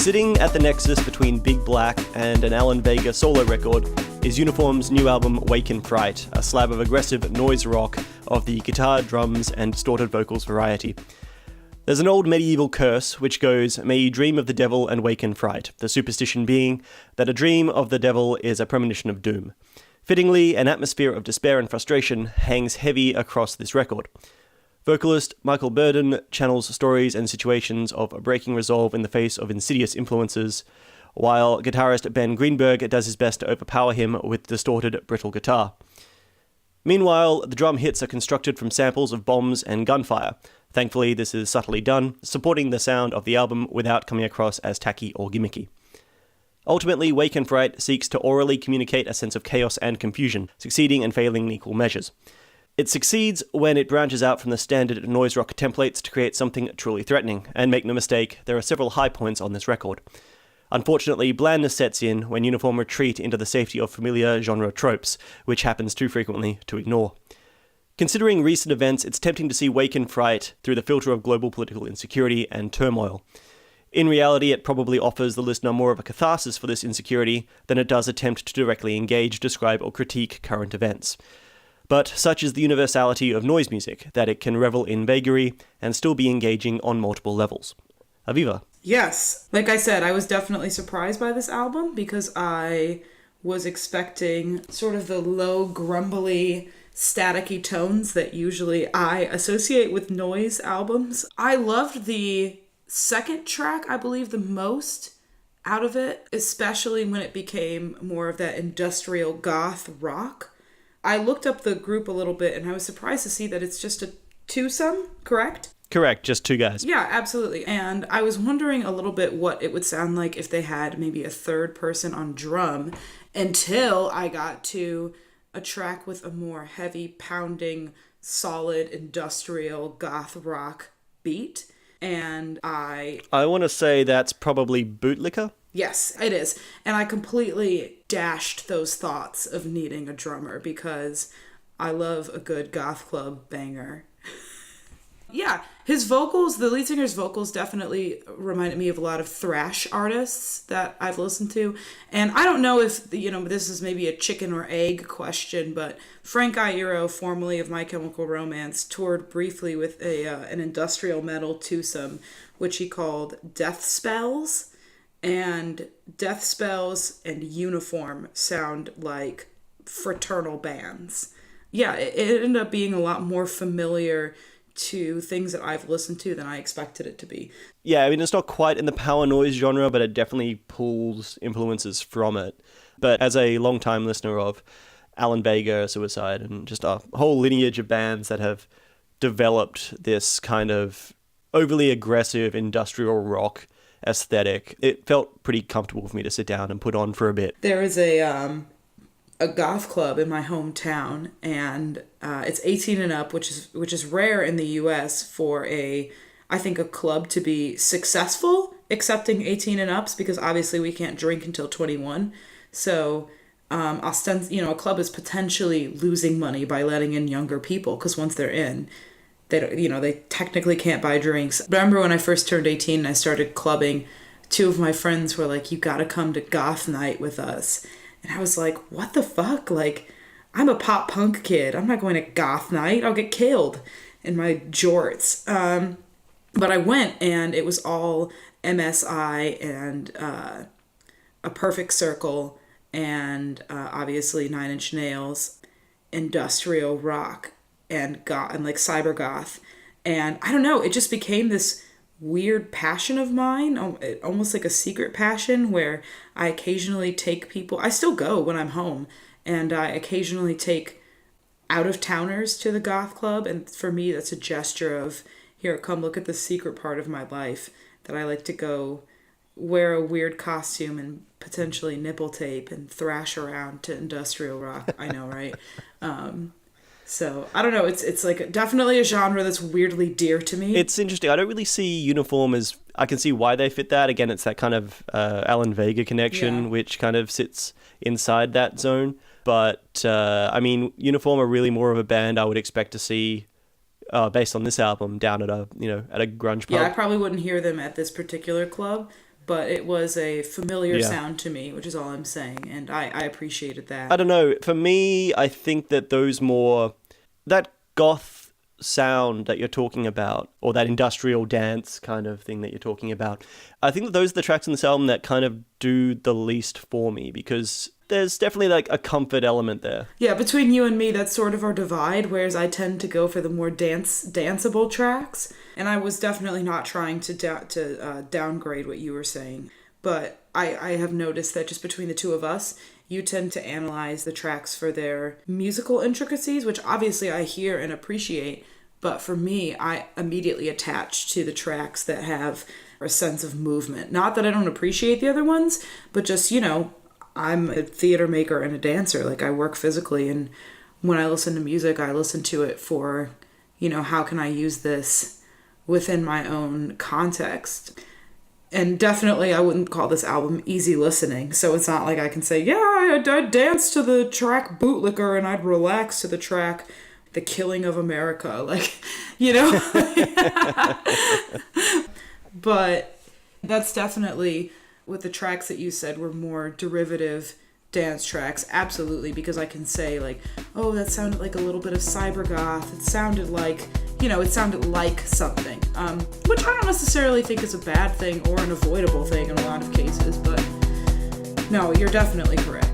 Sitting at the nexus between Big Black and an Alan Vega solo record is Uniform's new album Wake in Fright, a slab of aggressive noise rock of the guitar, drums, and distorted vocals variety. There's an old medieval curse which goes, "May you dream of the devil and wake in fright," the superstition being that a dream of the devil is a premonition of doom. Fittingly, an atmosphere of despair and frustration hangs heavy across this record. Vocalist Michael Burden channels stories and situations of breaking resolve in the face of insidious influences, while guitarist Ben Greenberg does his best to overpower him with distorted, brittle guitar. Meanwhile, the drum hits are constructed from samples of bombs and gunfire. Thankfully, this is subtly done, supporting the sound of the album without coming across as tacky or gimmicky. Ultimately, Wake in Fright seeks to orally communicate a sense of chaos and confusion, succeeding and failing in equal measures. It succeeds when it branches out from the standard noise rock templates to create something truly threatening, and make no mistake, there are several high points on this record. Unfortunately, blandness sets in when Uniform retreat into the safety of familiar genre tropes, which happens too frequently to ignore. Considering recent events, it's tempting to see Wake in Fright through the filter of global political insecurity and turmoil. In reality, it probably offers the listener more of a catharsis for this insecurity than it does attempt to directly engage, describe, or critique current events. But such is the universality of noise music, that it can revel in vagary and still be engaging on multiple levels. Aviva. Yes. Like I said, I was definitely surprised by this album because I was expecting sort of the low, grumbly, staticky tones that usually I associate with noise albums. I loved the second track, I believe, the most out of it, especially when it became more of that industrial goth rock. I looked up the group a little bit and I was surprised to see that it's just a twosome, correct? Correct, just two guys. Yeah, absolutely. And I was wondering a little bit what it would sound like if they had maybe a third person on drum, until I got to a track with a more heavy pounding, solid industrial goth rock beat. And I want to say that's probably Bootlicker. Yes, it is. And I completely dashed those thoughts of needing a drummer because I love a good goth club banger. Yeah, his vocals, the lead singer's vocals definitely reminded me of a lot of thrash artists that I've listened to. And I don't know if, this is maybe a chicken or egg question, but Frank Iero, formerly of My Chemical Romance, toured briefly with an industrial metal twosome, which he called Death Spells. And Death Spells and Uniform sound like fraternal bands. Yeah, it ended up being a lot more familiar to things that I've listened to than I expected it to be. Yeah, I mean, it's not quite in the power noise genre, but it definitely pulls influences from it. But as a long-time listener of Alan Vega, Suicide, and just a whole lineage of bands that have developed this kind of overly aggressive industrial rock aesthetic, it felt pretty comfortable for me to sit down and put on for a bit. There is a goth club in my hometown, and it's 18 and up, which is rare in the US for I think a club to be successful accepting 18 and ups, because obviously we can't drink until 21. So a club is potentially losing money by letting in younger people, because once they're in, they technically can't buy drinks. Remember when I first turned 18 and I started clubbing, two of my friends were like, "You gotta come to goth night with us." And I was like, what the fuck? Like, I'm a pop punk kid. I'm not going to goth night. I'll get killed in my jorts. But I went, and it was all MSI and A Perfect Circle and obviously Nine Inch Nails, industrial rock, and like cyber goth. And I don't know, it just became this weird passion of mine, almost like a secret passion, where I occasionally take people, I still go when I'm home, and I occasionally take out-of-towners to the goth club, and for me that's a gesture of, here, come look at the secret part of my life, that I like to go wear a weird costume and potentially nipple tape and thrash around to industrial rock. I know, right? So, I don't know, it's like definitely a genre that's weirdly dear to me. It's interesting. I don't really see Uniform as... I can see why they fit that. Again, it's that kind of Alan Vega connection, which kind of sits inside that zone. But, Uniform are really more of a band I would expect to see, based on this album, down at a grunge pub. Yeah, I probably wouldn't hear them at this particular club, but it was a familiar Yeah. sound to me, which is all I'm saying, and I appreciated that. I don't know. For me, I think that that goth sound that you're talking about, or that industrial dance kind of thing that you're talking about, I think that those are the tracks in this album that kind of do the least for me, because there's definitely like a comfort element there. Yeah, between you and me, that's sort of our divide, whereas I tend to go for the more danceable tracks, and I was definitely not trying to downgrade what you were saying, but I have noticed that just between the two of us, you tend to analyze the tracks for their musical intricacies, which obviously I hear and appreciate, but for me, I immediately attach to the tracks that have a sense of movement. Not that I don't appreciate the other ones, but just, I'm a theater maker and a dancer. Like, I work physically, and when I listen to music, I listen to it for, how can I use this within my own context? And definitely, I wouldn't call this album easy listening. So it's not like I can say, yeah, I'd dance to the track Bootlicker and I'd relax to the track The Killing of America. Like, But that's definitely, with the tracks that you said were more derivative dance tracks, absolutely, because I can say, like, oh, that sounded like a little bit of cybergoth. It sounded like, it sounded like something, which I don't necessarily think is a bad thing or an avoidable thing in a lot of cases, but no, you're definitely correct.